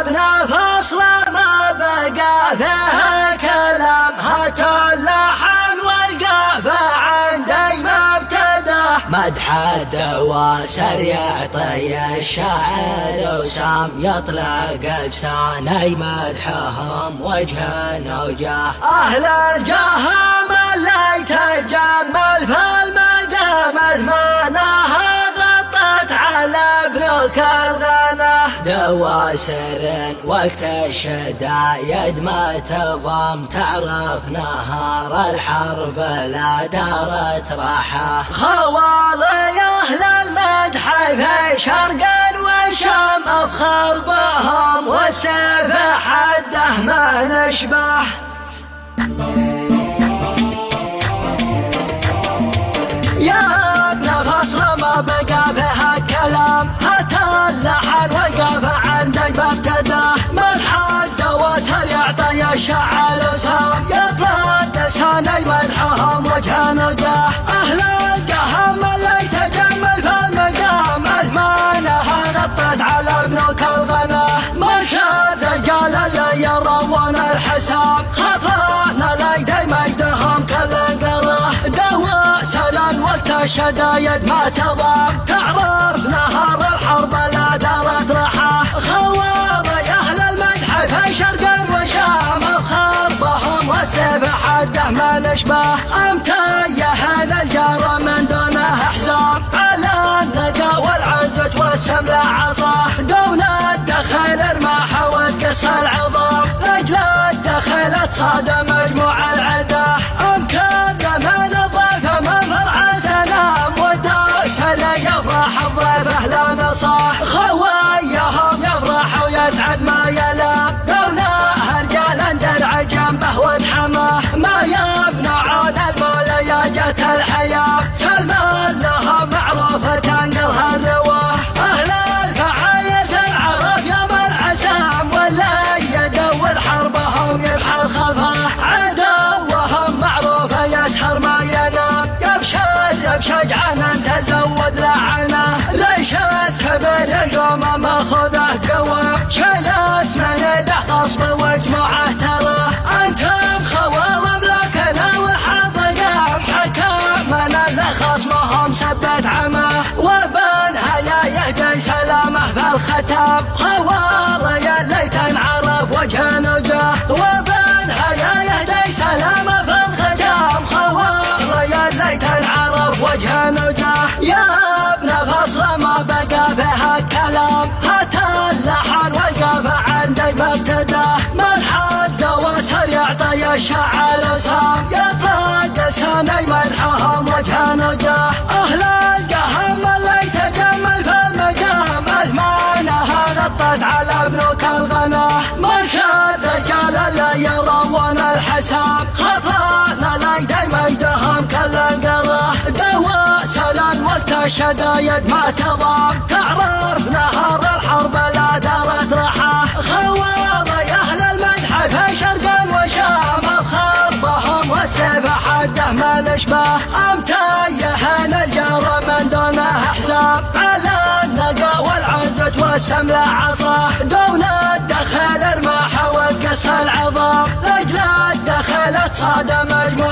ابن فصل ما بقى فيها كلام، هات اللحن والقافة عندي ما ابتدى. مدح الدواسر يعطي الشاعر وسام، يطلق لساني مدحهم وجه وجاه. أهل الجهم اللي يتجمل في المقام أزمانها غطت على ابنك الغنى. دواسر وقت الشدايد ما تضم، تعرف نهار الحرب لا دارت راحة. خوالي أهل المدح في شرق والشام أفخر بهم، والسيف حده ما نشبه. يا ابن فصل ما بقى فيها كلام، هات اللحن والقافة عندك بابتداه. مدح الدواسر يعطي الشاعر وسام، يطلق لساني مدحهم وجه وجاه. أهل القهم اللي تجمل في المقام أثمانها غطت على ابنك الغنى. مرشد الرجال اللي يروون الحساب، خطانا ليدي ميدهم كل انقراه. دواسر وقت الشدايد ما تضام، تعرف نهار الحرب لا دارت راحة. خواري أهل المدح في شرق وشام أفخر بهم، والسيف حده ما نشبه. أمتيه الجار من دونه حزام، على النقا والعزة والسم لا عصاه. دون الدخل ارماح وتقص العظام، لأجل الدخل تصاد مجموع العدا. أمكن من الضيف من فرع سلام، والدوسر يفرح الضيف لا نصاح. خواياهم يفرح ويسعد ما يلام، دونه رجال درع جنبه واتحماه. ما يمنعون المولى يا جت الحياة، سلمان لهم معروفة تنقلها الرواه. أهل الفعاية العرب يوم العسام، واللي يدور حربهم يبحر خلفه. عدوهم معروفة يسهر ما ينام، يبشج عنا تزود لعنه. ليشت كبر القوم ماخذه قوة، شلت من يده غصب وجموعه تراه. انتم خوارم لكنا والحظ قام، حكامنا لخصمهم سبت عماه. وبنها يا يهدي سلامه في الختام، خواري اللي تنعرف وجه وجاه. وبنها يا يهدي سلامه في الختام، خواري اللي تنعرف وجه وجاه. يا ابن فصل ما بقى فيها كلام، هات اللحن والقافة عندي بابتداه. مدح الدواسر يعطي الشاعر وسام، يطلق لساني مدحهم وجه وجاه. أهل القهم اللي تجمل في المقام أثمانها غطت على ابنك الغنى. مرشد الرجال اللي يروون الحساب، خطانا ليدي ميدهم كل انقراه. دواسر وقت الشدايد ما تضام، تعرف نهار الحرب لا دارت راحة. خواري أهل المدح في شرق وشام أفخر بهم، والسيف حده ما نشبه. أمتيه الجار من دونه حزام، على النقا والعزة والسم لا عصاه. دون الدخل ارماح وتقص العظام، لأجل الدخل تصاد مجموع